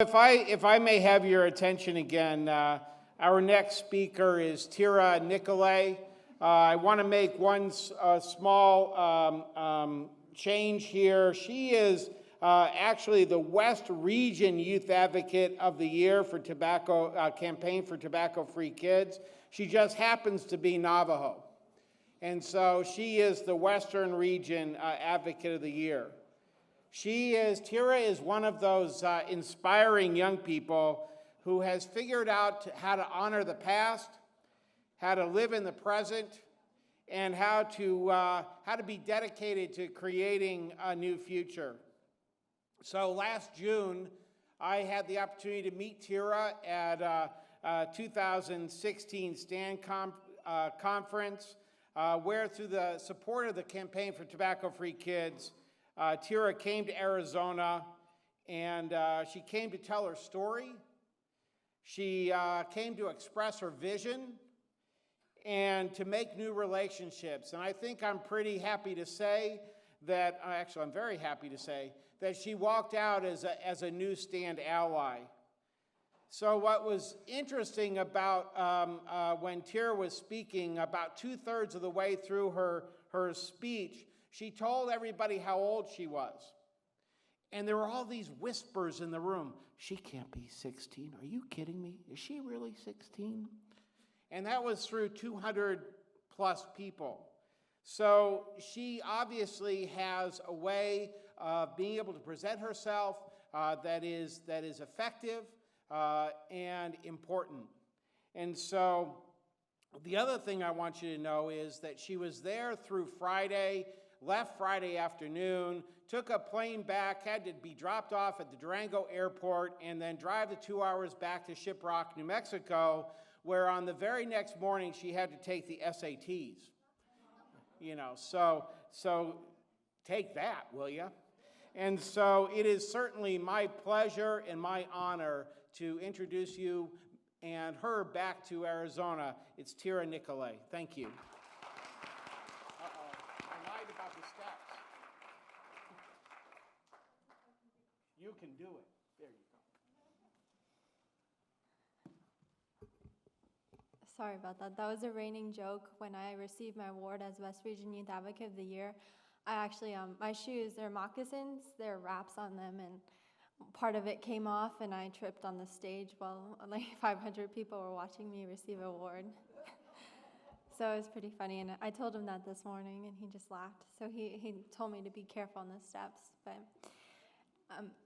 If I may have your attention again, our next speaker is Tyra Nicolay. I want to make one small change here. She is actually the West Region Youth Advocate of the Year for campaign for tobacco-free kids. She just happens to be Navajo, and so she is the Western Region Advocate of the Year. Tyra is one of those inspiring young people who has figured out how to honor the past, how to live in the present, and how to be dedicated to creating a new future. So last June, I had the opportunity to meet Tyra at a 2016 STAND conference, where through the support of the Campaign for Tobacco-Free Kids, Tyra came to Arizona, and she came to tell her story. She came to express her vision and to make new relationships. And I think I'm pretty happy to say that, actually I'm very happy to say, that she walked out as a new STAND ally. So what was interesting about when Tyra was speaking, about 2/3 of the way through her speech, she told everybody how old she was. And there were all these whispers in the room. She can't be 16. Are you kidding me? Is she really 16? And that was through 200 plus people. So she obviously has a way of being able to present herself that is effective and important. And so the other thing I want you to know is that she was there through Friday, left Friday afternoon, took a plane back, had to be dropped off at the Durango airport, and then drive the 2 hours back to Shiprock, New Mexico, where on the very next morning she had to take the SATs. So take that, will you? And so it is certainly my pleasure and my honor to introduce you and her back to Arizona. It's Tyra Nicolay. Thank you. You can do it. There you go. Sorry about that. That was a raining joke. When I received my award as West Region Youth Advocate of the Year, I actually, my shoes, they're moccasins, there are wraps on them, and part of it came off, and I tripped on the stage while like 500 people were watching me receive an award. So it was pretty funny, and I told him that this morning, and he just laughed. So he told me to be careful on the steps, but...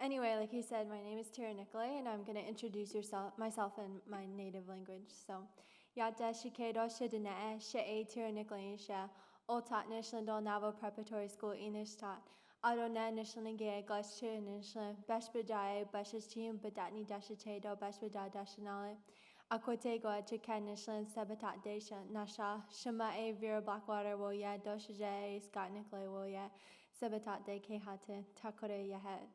anyway, like he said, my name is Tyra Nicolay, and I'm going to introduce myself in my native language. So, Yata Shikedo Shidine She Tyra Nicolay She Otat Nishlando Navajo Preparatory School Enishtat Adona Nishlange Glash Nishlan Beshbajai Beshachim Badatni Dashachedo Beshbajai Dashanale Akotego Chikan Nishlan Sabatat Desha Nasha Shema A Vera Blackwater Woya Doshaje Scott Nicolay Woya Sabatat De Kehate Takore Yahet.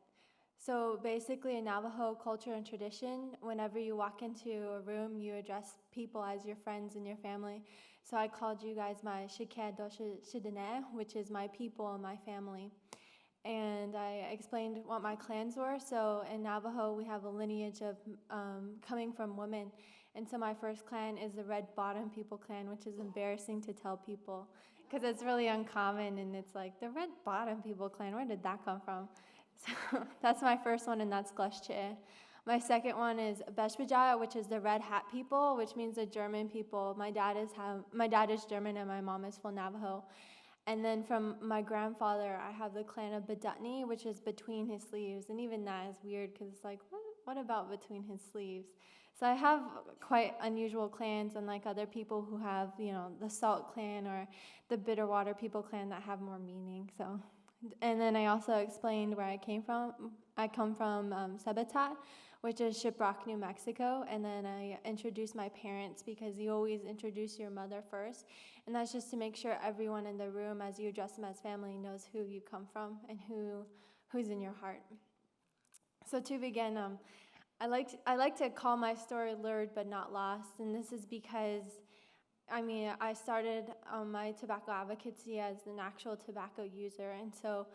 So basically in Navajo culture and tradition, whenever you walk into a room, you address people as your friends and your family. So I called you guys my Shikad Shidane, which is my people and my family. And I explained what my clans were. So in Navajo, we have a lineage of coming from women. And so my first clan is the Red Bottom People clan, which is embarrassing to tell people because it's really uncommon. And it's like, the Red Bottom People clan, where did that come from? So that's my first one, and that's Glashche. My second one is Beshbajaya, which is the Red Hat people, which means the German people. My dad is German, and my mom is full Navajo. And then from my grandfather, I have the clan of Badutni, which is between his sleeves. And even that is weird, because it's like, what about between his sleeves? So I have quite unusual clans, unlike other people who have, the Salt clan or the Bitterwater people clan that have more meaning. So. And then I also explained where I came from. I come from Sabatat, which is Shiprock, New Mexico. And then I introduced my parents because you always introduce your mother first. And that's just to make sure everyone in the room, as you address them as family, knows who you come from and who's in your heart. So to begin, I like to call my story lured but not lost. And this is because I started my tobacco advocacy as an actual tobacco user, and so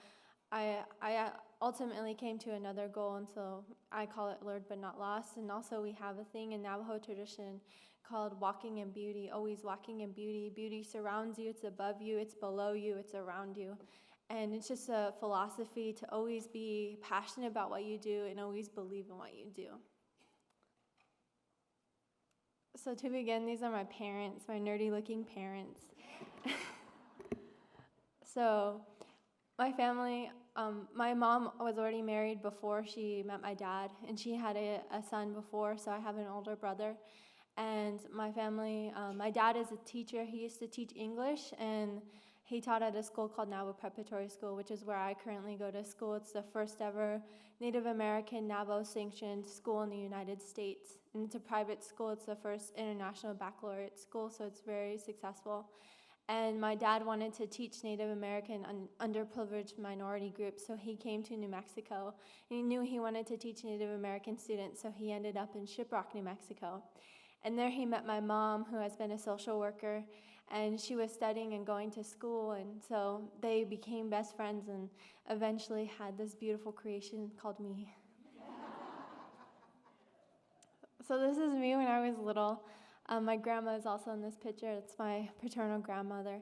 I ultimately came to another goal, and so I call it lured but not lost. And also we have a thing in Navajo tradition called walking in beauty, always walking in beauty. Beauty surrounds you, it's above you, it's below you, it's around you. And it's just a philosophy to always be passionate about what you do and always believe in what you do. So to begin, these are my parents, my nerdy-looking parents. So my family, my mom was already married before she met my dad, and she had a son before, so I have an older brother. And my family, my dad is a teacher. He used to teach English, and he taught at a school called Navajo Preparatory School, which is where I currently go to school. It's the first ever Native American Navajo sanctioned school in the United States. And it's a private school. It's the first international baccalaureate school, so it's very successful. And my dad wanted to teach Native American underprivileged minority groups, so he came to New Mexico. And he knew he wanted to teach Native American students, so he ended up in Shiprock, New Mexico. And there he met my mom, who has been a social worker, and she was studying and going to school, and so they became best friends and eventually had this beautiful creation called me. So this is me when I was little. My grandma is also in this picture. It's my paternal grandmother.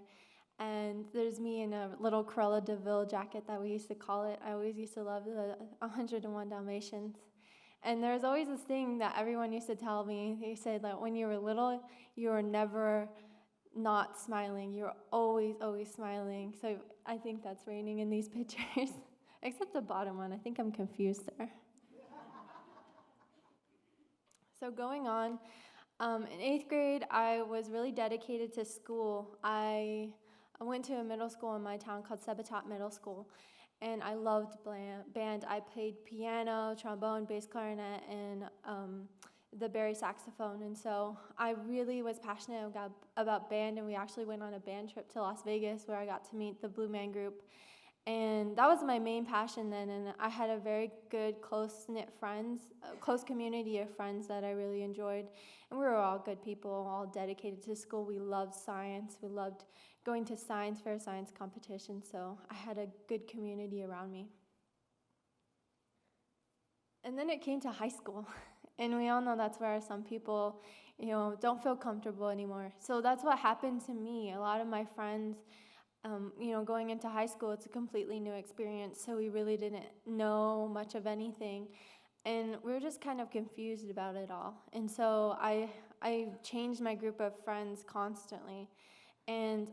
And there's me in a little Cruella de Vil jacket that we used to call it. I always used to love the 101 Dalmatians. And there's always this thing that everyone used to tell me. They said that when you were little, you were never not smiling. You were always, always smiling. So I think that's raining in these pictures, except the bottom one. I think I'm confused there. So going on, in 8th grade, I was really dedicated to school. I went to a middle school in my town called Sebatot Middle School, and I loved band. I played piano, trombone, bass clarinet, and the bari saxophone. And so I really was passionate about band, and we actually went on a band trip to Las Vegas where I got to meet the Blue Man Group. And that was my main passion then, and I had a very good, close-knit friends, a close community of friends that I really enjoyed. And we were all good people, all dedicated to school. We loved science. We loved going to science fair, science competitions, so I had a good community around me. And then it came to high school, and we all know that's where some people, don't feel comfortable anymore. So that's what happened to me. A lot of my friends, going into high school, it's a completely new experience, so we really didn't know much of anything, and we were just kind of confused about it all. And so I changed my group of friends constantly, and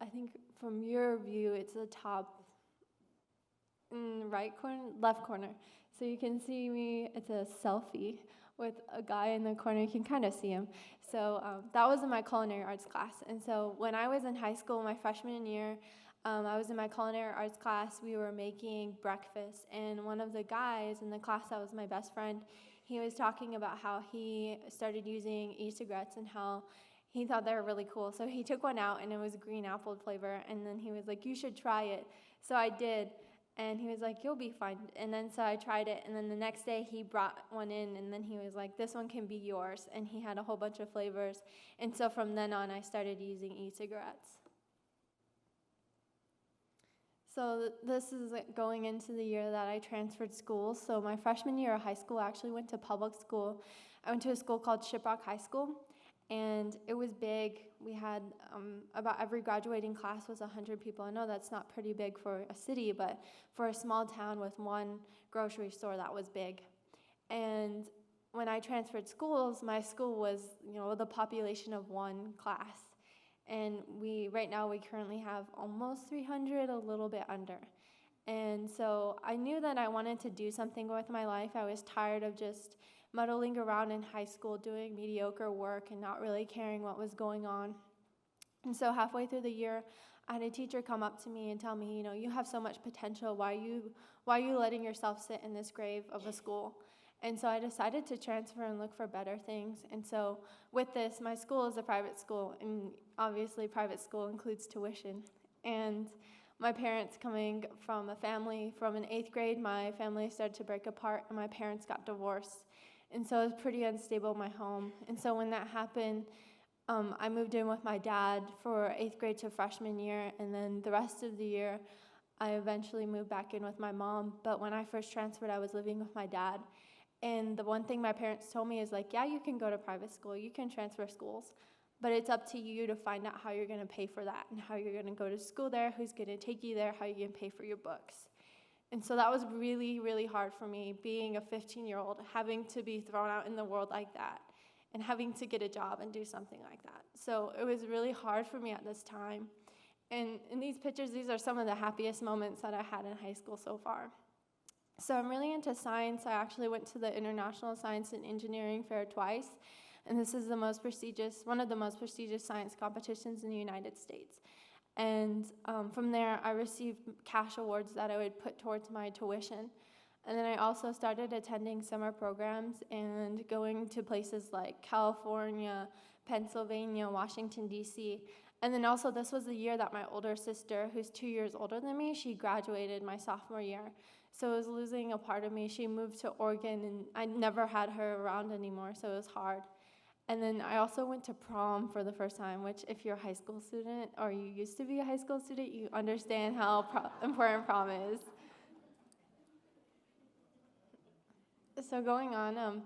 I think from your view, it's the top right corner, left corner. So you can see me, it's a selfie with a guy in the corner. You can kind of see him. So that was in my culinary arts class. And so when I was in high school, my freshman year, I was in my culinary arts class. We were making breakfast, and one of the guys in the class that was my best friend, he was talking about how he started using e-cigarettes and how he thought they were really cool. So he took one out, and it was green apple flavor, and then he was like, "You should try it." So I did. And he was like, "You'll be fine." And then so I tried it, and then the next day he brought one in, and then he was like, "This one can be yours." And he had a whole bunch of flavors. And so from then on, I started using e-cigarettes. So this is going into the year that I transferred schools. So my freshman year of high school, I actually went to public school. I went to a school called Shiprock High School. And it was big. We had about every graduating class was 100 people. I know that's not pretty big for a city, but for a small town with one grocery store, that was big. And when I transferred schools, my school was, the population of one class. And right now we currently have almost 300, a little bit under. And so I knew that I wanted to do something with my life. I was tired of just muddling around in high school, doing mediocre work and not really caring what was going on. And so halfway through the year, I had a teacher come up to me and tell me, "You have so much potential. Why are you letting yourself sit in this grave of a school?" And so I decided to transfer and look for better things. And so with this, my school is a private school, and obviously private school includes tuition. And my parents, coming from a family from an 8th grade, my family started to break apart, and my parents got divorced. And so it was pretty unstable in my home. And so when that happened, I moved in with my dad for 8th grade to freshman year, and then the rest of the year, I eventually moved back in with my mom, but when I first transferred, I was living with my dad. And the one thing my parents told me is like, yeah, you can go to private school, you can transfer schools, but it's up to you to find out how you're gonna pay for that and how you're gonna go to school there, who's gonna take you there, how you're gonna pay for your books. And so that was really, really hard for me, being a 15-year-old, having to be thrown out in the world like that, and having to get a job and do something like that. So it was really hard for me at this time. And in these pictures, these are some of the happiest moments that I had in high school so far. So I'm really into science. I actually went to the International Science and Engineering Fair twice, and this is one of the most prestigious science competitions in the United States. And from there, I received cash awards that I would put towards my tuition. And then I also started attending summer programs and going to places like California, Pennsylvania, Washington, D.C. And then also this was the year that my older sister, who's 2 years older than me, she graduated my sophomore year. So I was losing a part of me. She moved to Oregon, and I never had her around anymore, so it was hard. And then I also went to prom for the first time, which if you're a high school student or you used to be a high school student, you understand how important prom is. So going on,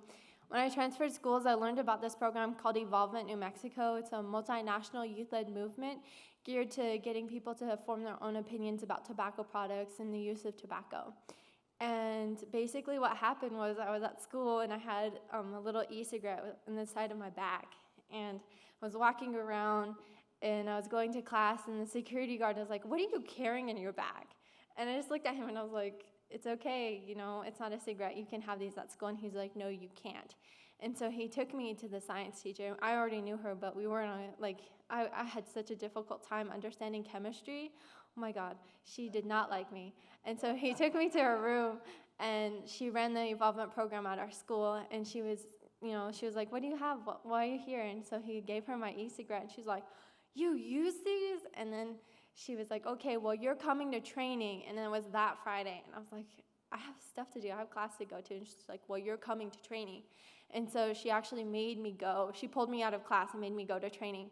when I transferred schools, I learned about this program called Evolvement New Mexico. It's a multinational youth-led movement geared to getting people to form their own opinions about tobacco products and the use of tobacco. And basically what happened was I was at school and I had a little e-cigarette in the side of my bag. And I was walking around and I was going to class and the security guard was like, "What are you carrying in your bag?" And I just looked at him and I was like, "It's okay, it's not a cigarette. You can have these at school." And he's like, "No, you can't." And so he took me to the science teacher. I already knew her, but we weren't I had such a difficult time understanding chemistry. Oh my God, she did not like me. And so he took me to her room, and she ran the involvement program at our school, and she was like, "What do you have? Why are you here?" And so he gave her my e-cigarette, and she's like, "You use these?" And then she was like, "Okay, well, you're coming to training." And then it was that Friday, and I was like, "I have stuff to do. I have class to go to." And she's like, "Well, you're coming to training." And so she actually made me go. She pulled me out of class and made me go to training.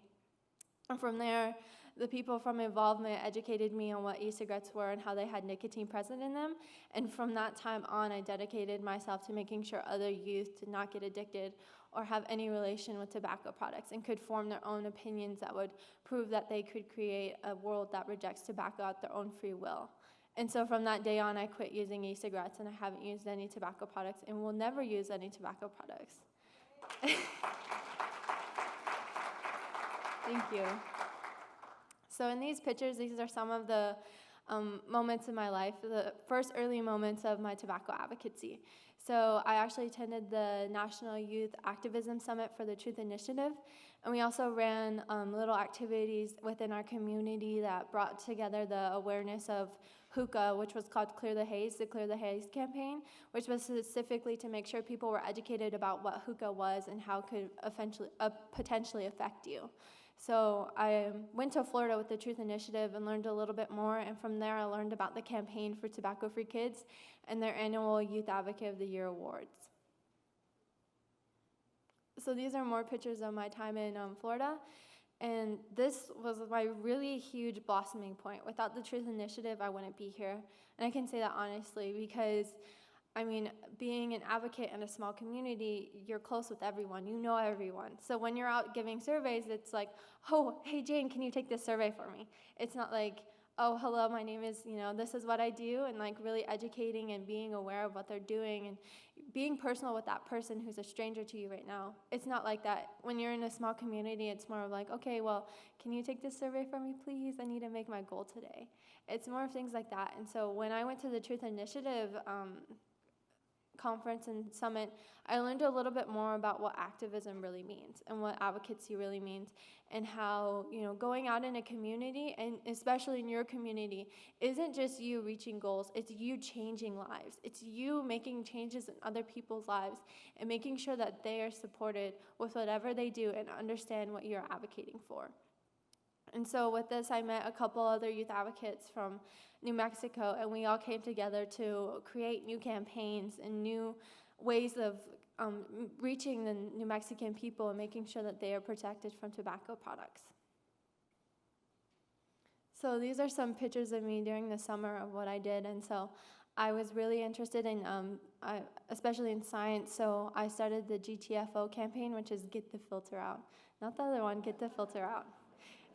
And from there, the people from Involvement educated me on what e-cigarettes were and how they had nicotine present in them. And from that time on, I dedicated myself to making sure other youth did not get addicted or have any relation with tobacco products and could form their own opinions that would prove that they could create a world that rejects tobacco at their own free will. And so from that day on, I quit using e-cigarettes, and I haven't used any tobacco products and will never use any tobacco products. Thank you. So in these pictures, these are some of the moments in my life, the first early moments of my tobacco advocacy. So I actually attended the National Youth Activism Summit for the Truth Initiative, and we also ran little activities within our community that brought together the awareness of hookah, which was called the Clear the Haze campaign, which was specifically to make sure people were educated about what hookah was and how it could potentially affect you. So I went to Florida with the Truth Initiative and learned a little bit more, and from there I learned about the Campaign for Tobacco-Free Kids and their annual Youth Advocate of the Year awards. So these are more pictures of my time in Florida, and this was my really huge blossoming point. Without the Truth Initiative, I wouldn't be here, and I can say that honestly because being an advocate in a small community, you're close with everyone. You know everyone. So when you're out giving surveys, it's like, "Oh, hey, Jane, can you take this survey for me?" It's not like, "Oh, hello, my name is, this is what I do," and really educating and being aware of what they're doing and being personal with that person who's a stranger to you right now. It's not like that. When you're in a small community, it's more of like, "Okay, well, can you take this survey for me, please? I need to make my goal today." It's more of things like that. And so when I went to the Truth Initiative conference and summit, I learned a little bit more about what activism really means and what advocacy really means, and how going out in a community, and especially in your community, isn't just you reaching goals, it's you changing lives. It's you making changes in other people's lives and making sure that they are supported with whatever they do and understand what you're advocating for. And so with this, I met a couple other youth advocates from New Mexico, and we all came together to create new campaigns and new ways of reaching the New Mexican people and making sure that they are protected from tobacco products. So these are some pictures of me during the summer of what I did, and so I was really interested in, especially in science, so I started the GTFO campaign, which is Get the Filter Out. Not the other one, Get the Filter Out.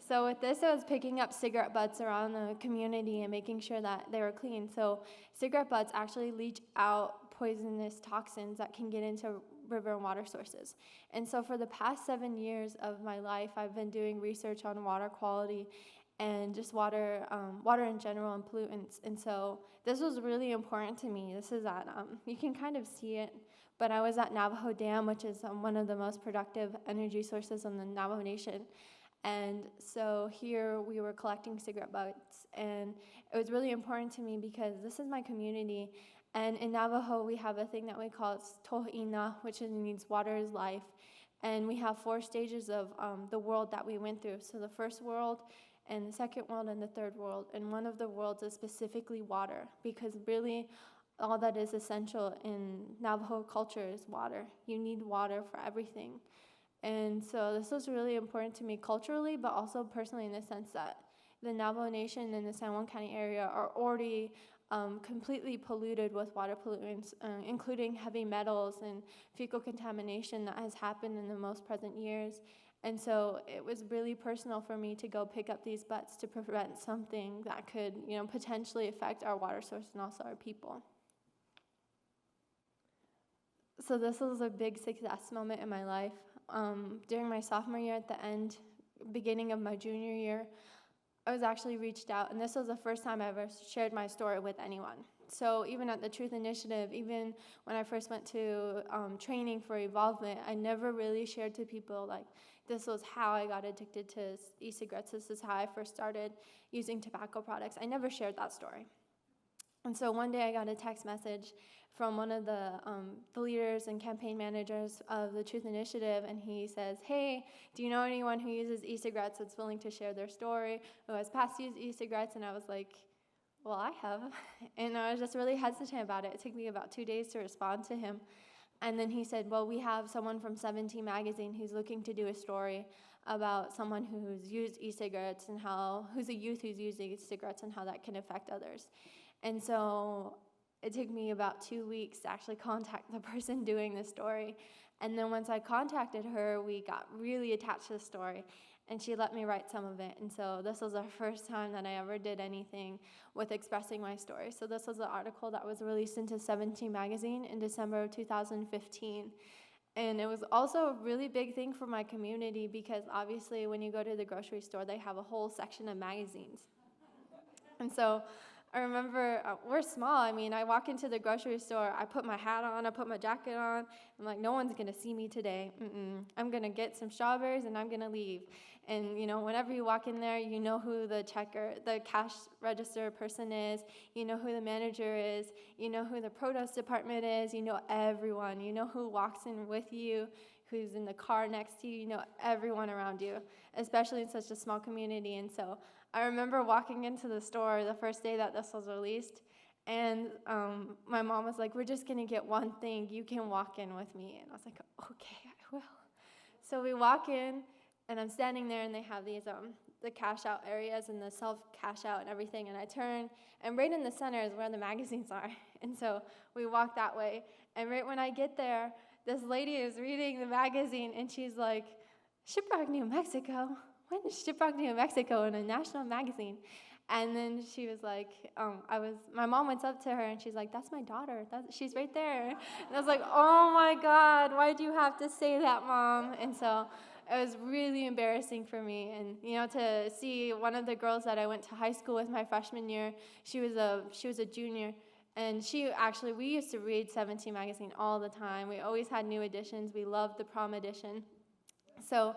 So with this, I was picking up cigarette butts around the community and making sure that they were clean. So cigarette butts actually leach out poisonous toxins that can get into river and water sources. And so for the past 7 years of my life, I've been doing research on water quality and just water in general and pollutants. And so this was really important to me. This is at, you can kind of see it, but I was at Navajo Dam, which is one of the most productive energy sources in the Navajo Nation. And so here we were collecting cigarette butts, and it was really important to me because this is my community. And in Navajo, we have a thing that we call tohina, which means water is life. And we have 4 stages of the world that we went through. So the first world, and the second world, and the third world. And one of the worlds is specifically water, because really all that is essential in Navajo culture is water. You need water for everything. And so this was really important to me culturally, but also personally in the sense that the Navajo Nation and the San Juan County area are already completely polluted with water pollutants, including heavy metals and fecal contamination that has happened in the most present years. And so it was really personal for me to go pick up these butts to prevent something that could, potentially affect our water source and also our people. So this was a big success moment in my life. During my sophomore year at the end, beginning of my junior year, I was actually reached out, and this was the first time I ever shared my story with anyone. So even at the Truth Initiative, even when I first went to training for Evolvement, I never really shared to people, like, this was how I got addicted to e-cigarettes. This is how I first started using tobacco products. I never shared that story. And so one day I got a text message from one of the leaders and campaign managers of the Truth Initiative, and he says, hey, do you know anyone who uses e-cigarettes that's willing to share their story, who has past used e-cigarettes? And I was like, well, I have. And I was just really hesitant about it. It took me about 2 days to respond to him. And then he said, well, we have someone from 17 magazine who's looking to do a story about someone who's used e-cigarettes and who's a youth who's using e-cigarettes and how that can affect others. And so it took me about 2 weeks to actually contact the person doing the story. And then once I contacted her, we got really attached to the story, and she let me write some of it. And so this was the first time that I ever did anything with expressing my story. So this was an article that was released into 17 magazine in December of 2015. And it was also a really big thing for my community because obviously when you go to the grocery store, they have a whole section of magazines. And so I remember, we're small. I mean, I walk into the grocery store, I put my hat on, I put my jacket on. I'm like, no one's going to see me today. I'm going to get some strawberries and I'm going to leave. And, whenever you walk in there, you know who the cash register person is. You know who the manager is. You know who the produce department is. You know everyone. You know who walks in with you, who's in the car next to you. You know everyone around you, especially in such a small community. And so I remember walking into the store the first day that this was released, and my mom was like, we're just going to get one thing. You can walk in with me. And I was like, okay, I will. So we walk in, and I'm standing there, and they have these the cash out areas and the self cash out and everything. And I turn, and right in the center is where the magazines are. And so we walk that way. And right when I get there, this lady is reading the magazine, and she's like, Shiprock, New Mexico? When is Shiprock, New Mexico in a national magazine? And then she was like, my mom went up to her, and she's like, that's my daughter. She's right there. And I was like, oh my God, why do you have to say that, Mom? And so it was really embarrassing for me. And, to see one of the girls that I went to high school with my freshman year, she was a junior. And we used to read 17 magazine all the time. We always had new editions. We loved the prom edition. So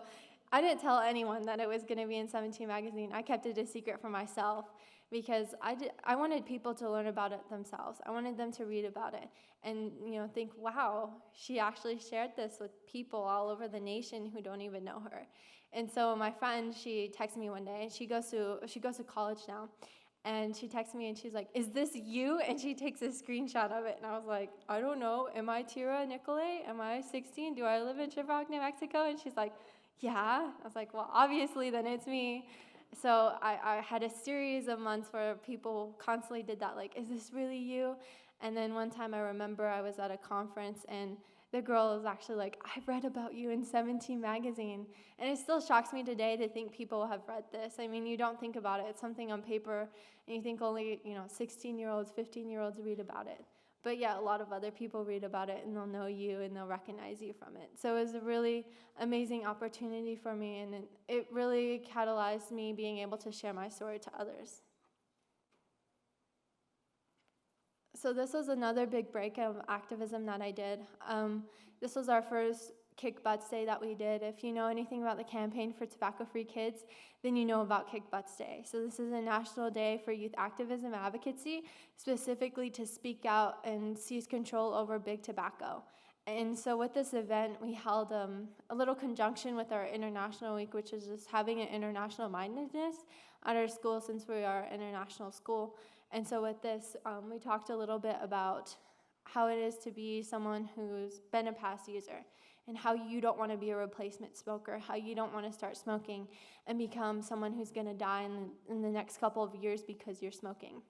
I didn't tell anyone that it was going to be in 17 magazine. I kept it a secret for myself because I wanted people to learn about it themselves. I wanted them to read about it and, think, wow, she actually shared this with people all over the nation who don't even know her. And so my friend, she texted me one day, and she goes to college now. And she texts me, and she's like, is this you? And she takes a screenshot of it. And I was like, I don't know. Am I Tyra Nicolay? Am I 16? Do I live in Shiprock, New Mexico? And she's like, yeah. I was like, well, obviously, then it's me. So I had a series of months where people constantly did that, like, is this really you? And then one time I remember I was at a conference and the girl was actually like, I've read about you in 17 magazine. And it still shocks me today to think people have read this. I mean, you don't think about it. It's something on paper, and you think only, 16-year-olds, 15-year-olds read about it. But yeah, a lot of other people read about it, and they'll know you, and they'll recognize you from it. So it was a really amazing opportunity for me, and it really catalyzed me being able to share my story to others. So this was another big break of activism that I did. This was our first Kick Butts Day that we did. If you know anything about the campaign for tobacco-free kids, then you know about Kick Butts Day. So this is a national day for youth activism advocacy, specifically to speak out and seize control over big tobacco. And so with this event, we held a little conjunction with our International Week, which is just having an international mindedness at our school, since we are an international school. And so with this, we talked a little bit about how it is to be someone who's been a past user, and how you don't want to be a replacement smoker, how you don't want to start smoking and become someone who's going to die in the next couple of years because you're smoking.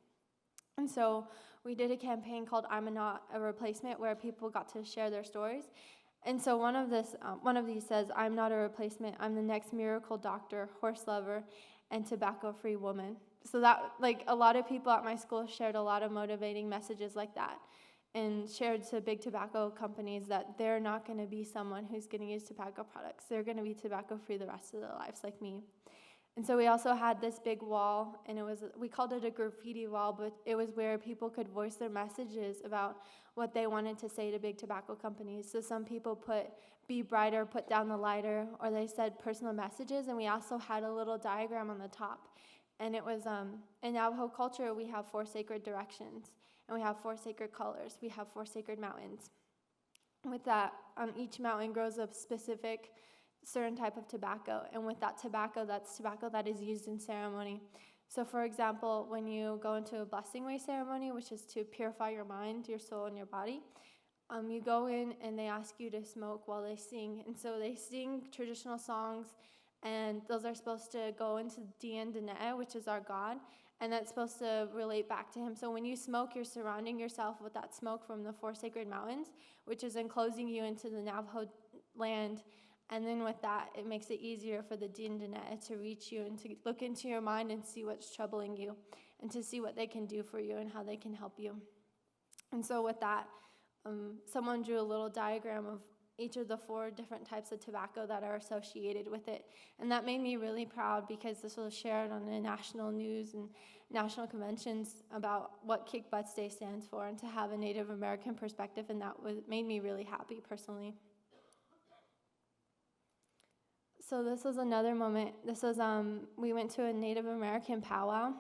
And so we did a campaign called I'm Not a Replacement, where people got to share their stories. And so one of these says, I'm not a replacement, I'm the next miracle doctor, horse lover, and tobacco-free woman. So that, like, a lot of people at my school shared a lot of motivating messages like that, and shared to big tobacco companies that they're not going to be someone who's going to use tobacco products. They're going to be tobacco-free the rest of their lives, like me. And so we also had this big wall, and we called it a graffiti wall, but it was where people could voice their messages about what they wanted to say to big tobacco companies. So some people put, be brighter, put down the lighter, or they said personal messages, and we also had a little diagram on the top. And it was, in Navajo culture, we have 4 sacred directions, and we have 4 sacred colors. We have 4 sacred mountains. With that, each mountain grows a specific certain type of tobacco, and with that tobacco, that's tobacco that is used in ceremony. So for example, when you go into a blessing way ceremony, which is to purify your mind, your soul, and your body, you go in and they ask you to smoke while they sing. And so they sing traditional songs, and those are supposed to go into Dien Dene, which is our God, and that's supposed to relate back to him. So when you smoke, you're surrounding yourself with that smoke from the 4 sacred mountains, which is enclosing you into the Navajo land. And then with that, it makes it easier for the Dien Dene to reach you and to look into your mind and see what's troubling you, and to see what they can do for you and how they can help you. And so with that, someone drew a little diagram of each of the 4 different types of tobacco that are associated with it. And that made me really proud, because this was shared on the national news and national conventions about what Kick Butts Day stands for, and to have a Native American perspective, and that made me really happy personally. So this was another moment. This was, we went to a Native American powwow.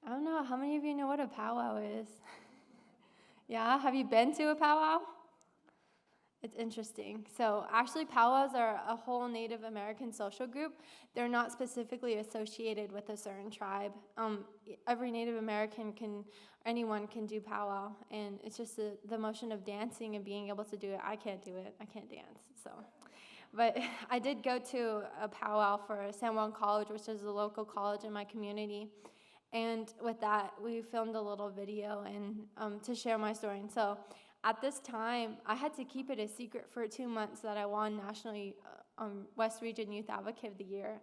I don't know, how many of you know what a powwow is? Yeah, have you been to a powwow? It's interesting. So actually, powwows are a whole Native American social group. They're not specifically associated with a certain tribe. Every Native American anyone can do powwow, and it's just the motion of dancing and being able to do it. I can't do it. I can't dance, so. But I did go to a powwow for San Juan College, which is a local college in my community. And with that, we filmed a little video and to share my story. And so at this time, I had to keep it a secret for 2 months that I won National West Region Youth Advocate of the Year.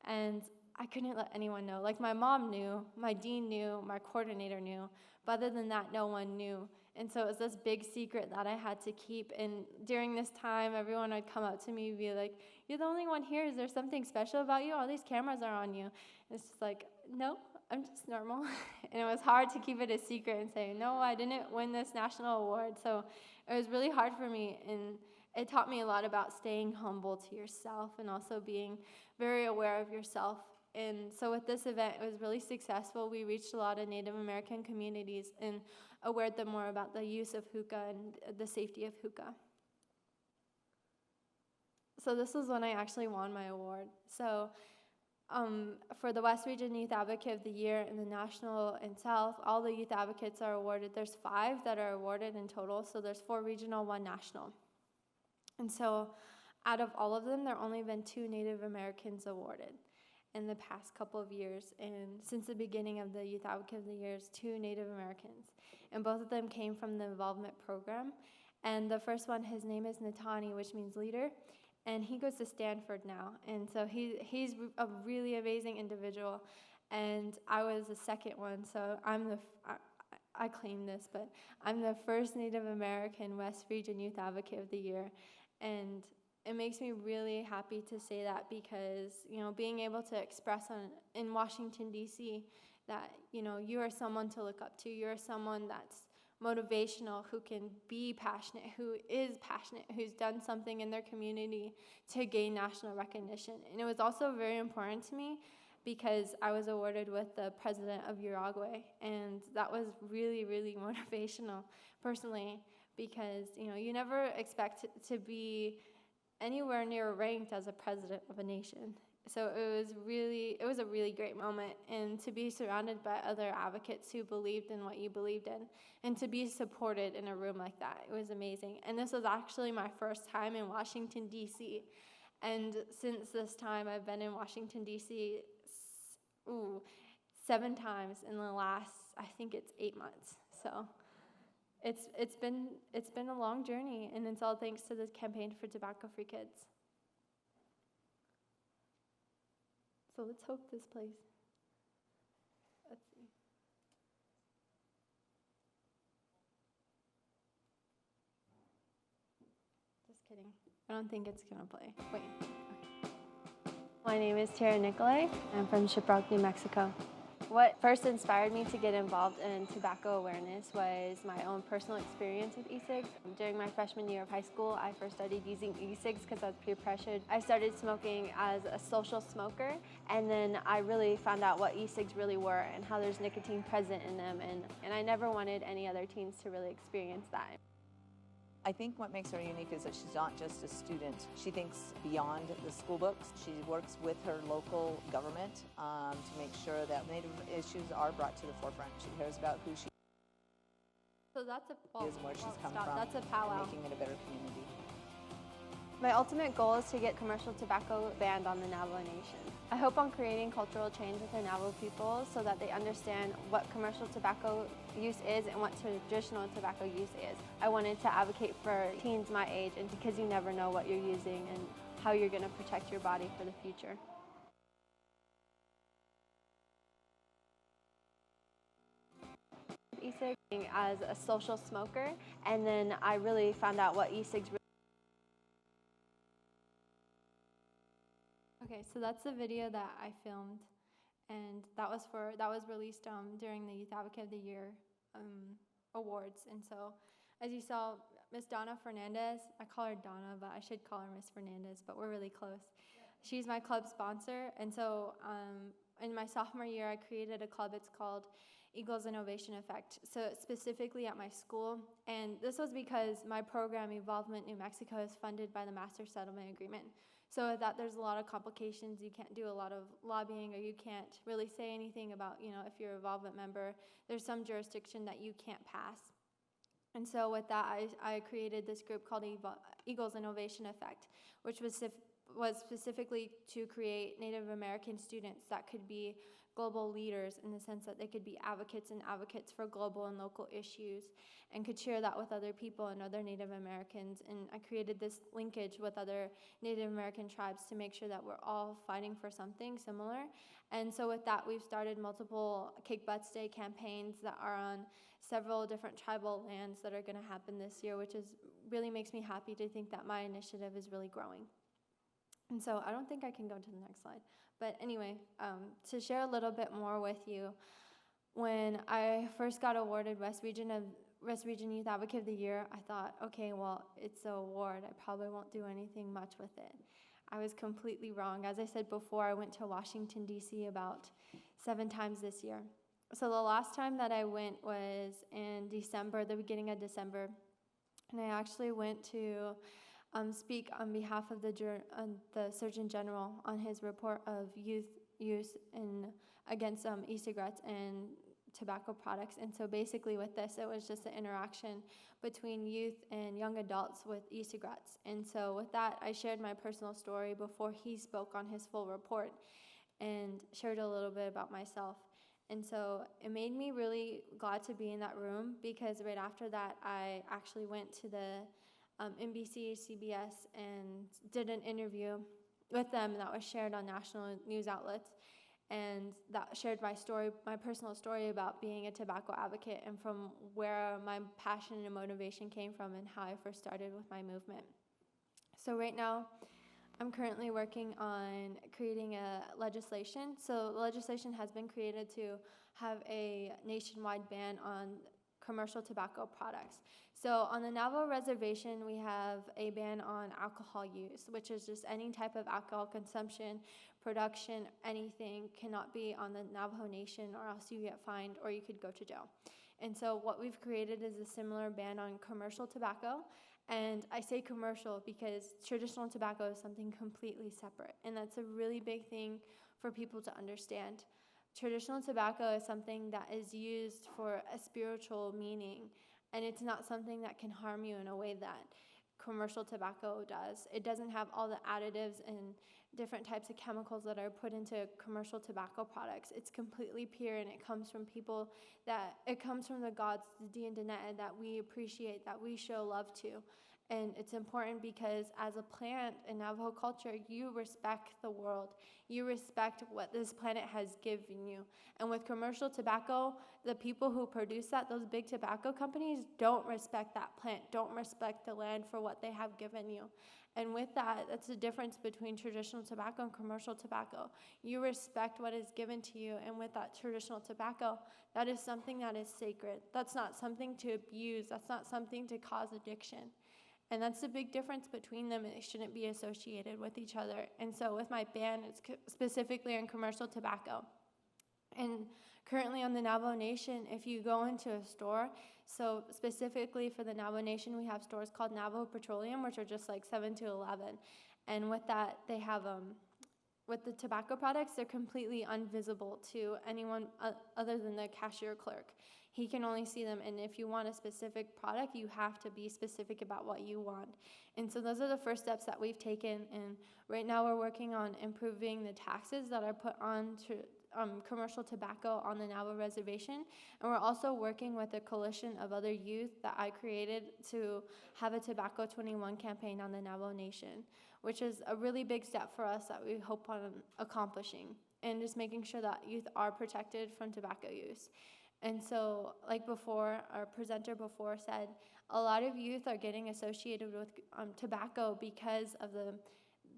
And I couldn't let anyone know. Like, my mom knew, my dean knew, my coordinator knew, but other than that, no one knew. And so it was this big secret that I had to keep. And during this time, everyone would come up to me and be like, you're the only one here. Is there something special about you? All these cameras are on you. And it's just like, no, I'm just normal. And it was hard to keep it a secret and say, no, I didn't win this national award. So it was really hard for me. And it taught me a lot about staying humble to yourself, and also being very aware of yourself. And so with this event, it was really successful. We reached a lot of Native American communities and awared them more about the use of hookah and the safety of hookah. So this was when I actually won my award. So for the West Region Youth Advocate of the Year in the National and South, all the youth advocates are awarded. There's 5 that are awarded in total. So there's 4 regional, 1 national. And so out of all of them, there have only been 2 Native Americans awarded. in the past couple of years, and since the beginning of the Youth Advocate of the Years, 2 Native Americans, and both of them came from the involvement program. And the first one, his name is Natani, which means leader, and he goes to Stanford now, and so he's a really amazing individual. And I was the second one, so I claim this, but I'm the first Native American West Region Youth Advocate of the Year, and it makes me really happy to say that because, being able to express in Washington, D.C., that, you are someone to look up to, you're someone that's motivational, who can be passionate, who is passionate, who's done something in their community to gain national recognition. And it was also very important to me because I was awarded with the president of Uruguay, and that was really, really motivational personally because, you never expect to be anywhere near ranked as a president of a nation. So it was a really great moment, and to be surrounded by other advocates who believed in what you believed in, and to be supported in a room like that, it was amazing. And this was actually my first time in Washington, D.C., and since this time, I've been in Washington, D.C. 7 times in the last, I think it's 8 months. So it's been a long journey, and it's all thanks to the Campaign for Tobacco-Free Kids. So let's hope this plays. Let's see. Just kidding. I don't think it's gonna play. Wait. Okay. My name is Tyra Nicolay. I'm from Shiprock, New Mexico. What first inspired me to get involved in tobacco awareness was my own personal experience with e-cigs. During my freshman year of high school, I first started using e-cigs because I was peer pressured. I started smoking as a social smoker, and then I really found out what e-cigs really were and how there's nicotine present in them, and I never wanted any other teens to really experience that. I think what makes her unique is that she's not just a student. She thinks beyond the school books. She works with her local government to make sure that Native issues are brought to the forefront. She cares about who she So that's is and where she's come stop. from, That's a powwow. and making it a better community. My ultimate goal is to get commercial tobacco banned on the Navajo Nation. I hope on creating cultural change with the Navajo people so that they understand what commercial tobacco use is and what traditional tobacco use is. I wanted to advocate for teens my age, and because you never know what you're using and how you're going to protect your body for the future. E-cig as a social smoker, and then I really found out what e-cigs. Okay, so that's the video that I filmed, and that was released during the Youth Advocate of the Year awards. And so, as you saw, Miss Donna Fernandez, I call her Donna, but I should call her Miss Fernandez, but we're really close. She's my club sponsor, and so in my sophomore year, I created a club. It's called Eagles Innovation Effect, so specifically at my school. And this was because my program, Involvement New Mexico, is funded by the Master Settlement Agreement. So with that, there's a lot of complications. You can't do a lot of lobbying, or you can't really say anything about, if you're a involvement member, there's some jurisdiction that you can't pass. And so with that, I created this group called Eagles Innovation Effect, which was specifically to create Native American students that could be global leaders, in the sense that they could be advocates for global and local issues, and could share that with other people and other Native Americans. And I created this linkage with other Native American tribes to make sure that we're all fighting for something similar. And so with that, we've started multiple Kick Butts Day campaigns that are on several different tribal lands that are going to happen this year, which really makes me happy to think that my initiative is really growing. And so I don't think I can go to the next slide. But anyway, to share a little bit more with you, when I first got awarded West Region Youth Advocate of the Year, I thought, okay, well, it's an award. I probably won't do anything much with it. I was completely wrong. As I said before, I went to Washington, D.C. about 7 times this year. So the last time that I went was in December, the beginning of December, and I actually went to speak on behalf of the Surgeon General on his report of youth use against e-cigarettes and tobacco products. And so basically with this, it was just an interaction between youth and young adults with e-cigarettes. And so with that, I shared my personal story before he spoke on his full report. and shared a little bit about myself. And so it made me really glad to be in that room, because right after that, I actually went to the NBC, CBS, and did an interview with them that was shared on national news outlets. And that shared my story, my personal story about being a tobacco advocate, and from where my passion and motivation came from, and how I first started with my movement. So right now, I'm currently working on creating a legislation. So legislation has been created to have a nationwide ban on commercial tobacco products. So on the Navajo Reservation, we have a ban on alcohol use, which is just any type of alcohol consumption, production, anything cannot be on the Navajo Nation, or else you get fined or you could go to jail. And so what we've created is a similar ban on commercial tobacco. And I say commercial because traditional tobacco is something completely separate. And that's a really big thing for people to understand. Traditional tobacco is something that is used for a spiritual meaning, and it's not something that can harm you in a way that commercial tobacco does. It doesn't have all the additives and different types of chemicals that are put into commercial tobacco products. It's completely pure, and it comes from people it comes from the gods, the Diandaneta, that we appreciate, that we show love to. And it's important because as a plant in Navajo culture, you respect the world. You respect what this planet has given you. And with commercial tobacco, the people who produce that, those big tobacco companies, don't respect that plant, don't respect the land for what they have given you. And with that, that's the difference between traditional tobacco and commercial tobacco. You respect what is given to you, and with that traditional tobacco, that is something that is sacred. That's not something to abuse. That's not something to cause addiction. And that's the big difference between them, and they shouldn't be associated with each other. And so with my ban, it's specifically in commercial tobacco. And currently on the Navajo Nation, if you go into a store, so specifically for the Navajo Nation, we have stores called Navajo Petroleum, which are just like 7 to 11. And with that, they have, with the tobacco products, they're completely invisible to anyone other than the cashier clerk. He can only see them, and if you want a specific product, you have to be specific about what you want. And so those are the first steps that we've taken, and right now we're working on improving the taxes that are put on to commercial tobacco on the Navajo Reservation. And we're also working with a coalition of other youth that I created to have a Tobacco 21 campaign on the Navajo Nation, which is a really big step for us that we hope on accomplishing, and just making sure that youth are protected from tobacco use. And so, like before, our presenter before said, a lot of youth are getting associated with tobacco because of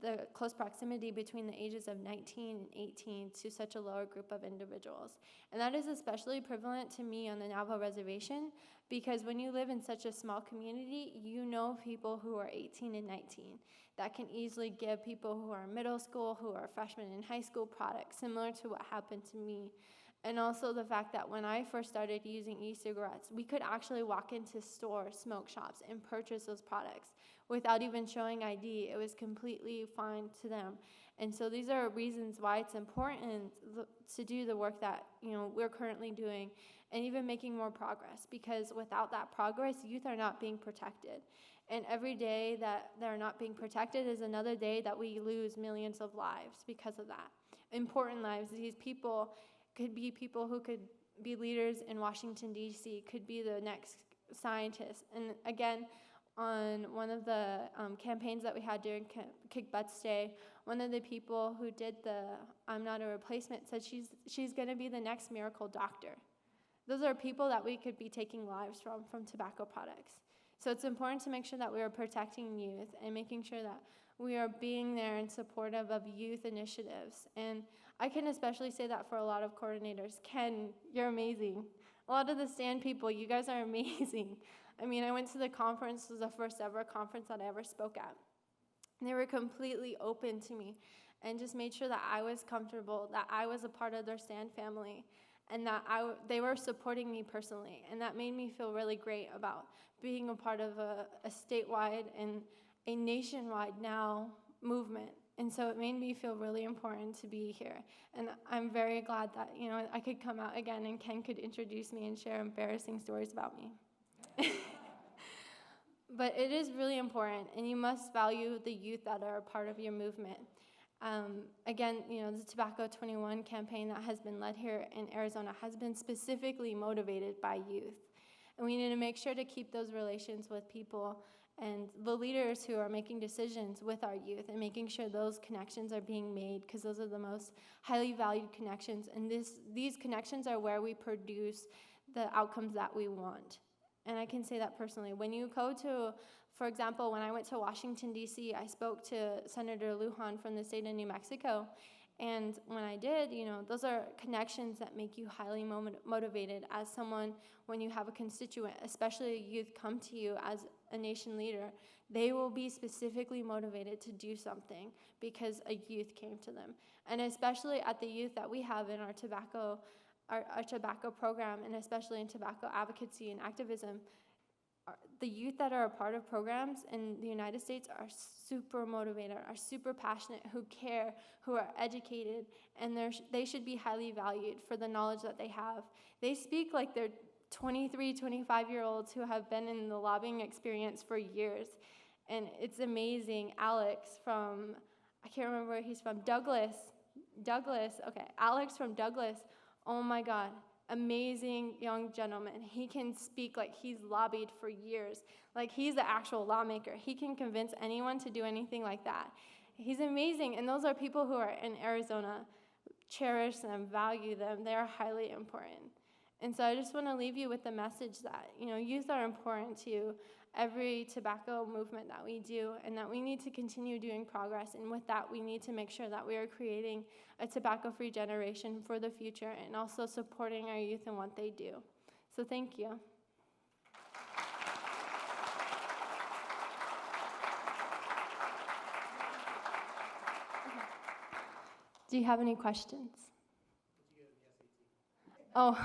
the close proximity between the ages of 19 and 18 to such a lower group of individuals. And that is especially prevalent to me on the Navajo Reservation, because when you live in such a small community, you know people who are 18 and 19 that can easily give people who are in middle school, who are freshmen in high school, products similar to what happened to me. And also the fact that when I first started using e-cigarettes, we could actually walk into stores, smoke shops, and purchase those products without even showing ID. It was completely fine to them. And so these are reasons why it's important to do the work that we're currently doing, and even making more progress, because without that progress, youth are not being protected. And every day that they're not being protected is another day that we lose millions of lives because of that. Important lives. These people could be people who could be leaders in Washington, D.C., could be the next scientists. And again, on one of the campaigns that we had during Kick Butts Day, one of the people who did the I'm Not a Replacement said she's going to be the next miracle doctor. Those are people that we could be taking lives from tobacco products. So it's important to make sure that we are protecting youth and making sure that we are being there and supportive of youth initiatives. And I can especially say that for a lot of coordinators. Ken, you're amazing. A lot of the stand people, you guys are amazing. I mean, I went to the conference. It was the first ever conference that I ever spoke at. And they were completely open to me and just made sure that I was comfortable, that I was a part of their stand family, and that they were supporting me personally. And that made me feel really great about being a part of a statewide and a nationwide now movement. And so it made me feel really important to be here. And I'm very glad that, I could come out again and Ken could introduce me and share embarrassing stories about me. But it is really important, and you must value the youth that are a part of your movement. Again, the Tobacco 21 campaign that has been led here in Arizona has been specifically motivated by youth. And we need to make sure to keep those relations with people and the leaders who are making decisions with our youth and making sure those connections are being made, because those are the most highly valued connections. And these connections are where we produce the outcomes that we want. And I can say that personally. When you go to, for example, when I went to Washington, D.C., I spoke to Senator Lujan from the state of New Mexico. And when I did, those are connections that make you highly motivated as someone. When you have a constituent, especially a youth, come to you as a nation leader, they will be specifically motivated to do something because a youth came to them. And especially at the youth that we have in our tobacco program, and especially in tobacco advocacy and activism, the youth that are a part of programs in the United States are super motivated, are super passionate, who care, who are educated, and they should be highly valued for the knowledge that they have. They speak like they're 23, 25-year-olds who have been in the lobbying experience for years. And it's amazing. Alex from, I can't remember where he's from, Douglas, okay, Alex from Douglas, oh my God. Amazing young gentleman. He can speak like he's lobbied for years, like he's the actual lawmaker. He can convince anyone to do anything like that. He's amazing, and those are people who are in Arizona. Cherish them, value them. They are highly important. And so I just want to leave you with the message that, youth are important to every tobacco movement that we do, and that we need to continue doing progress. And with that, we need to make sure that we are creating a tobacco-free generation for the future, and also supporting our youth in what they do. So thank you. Do you have any questions? Oh,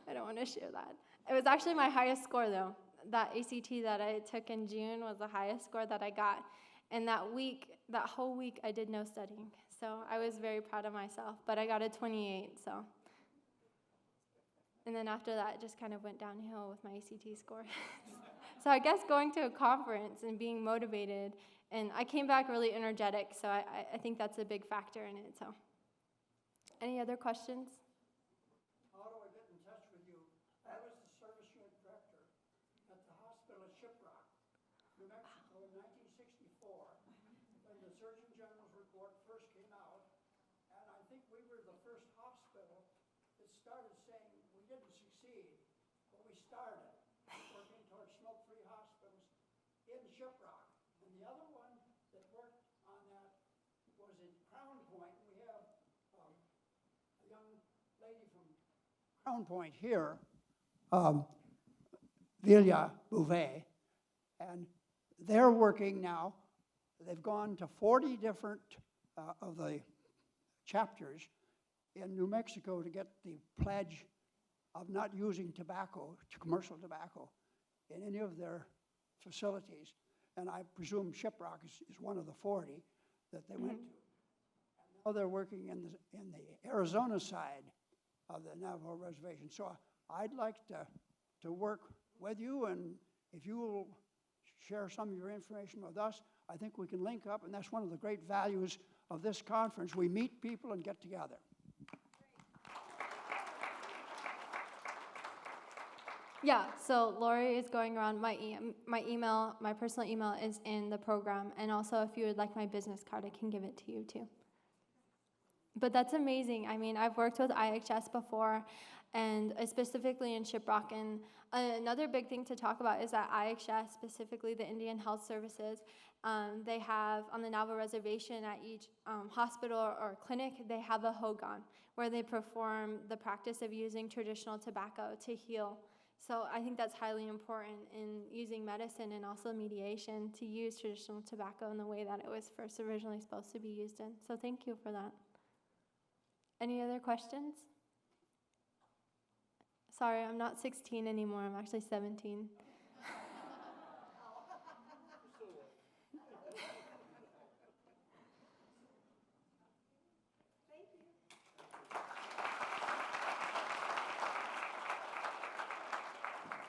I don't want to share that. It was actually my highest score, though. That ACT that I took in June was the highest score that I got. And that whole week, I did no studying. So I was very proud of myself. But I got a 28, so. And then after that, it just kind of went downhill with my ACT score. So I guess going to a conference and being motivated, and I came back really energetic, so I think that's a big factor in it. So, any other questions? How do I get in touch with you? I was the service unit director at the hospital at Shiprock, New Mexico in 1964, when the Surgeon General's report first came out. And I think we were the first hospital that started saying we didn't succeed, but we started working towards smoke-free hospitals in Shiprock. And the other one that worked on that was in Crown Point. We have a young lady from Crown Point here, Vilja Bouvet, and they're working now. They've gone to 40 different of the chapters in New Mexico to get the pledge of not using tobacco, commercial tobacco, in any of their facilities. And I presume Shiprock is one of the 40 that they went to. And now they're working in the Arizona side of the Navajo Reservation. So I'd like to work with you, and if you will share some of your information with us, I think we can link up, and that's one of the great values of this conference. We meet people and get together. Yeah, so Lori is going around. My email, my personal email is in the program, and also if you would like my business card, I can give it to you too. But that's amazing. I mean, I've worked with IHS before, and specifically in Shiprock. And another big thing to talk about is that IHS, specifically the Indian Health Services, they have on the Navajo Reservation at each hospital or clinic, they have a hogan where they perform the practice of using traditional tobacco to heal. So I think that's highly important in using medicine and also mediation to use traditional tobacco in the way that it was first originally supposed to be used in. So thank you for that. Any other questions? Sorry, I'm not 16 anymore. I'm actually 17.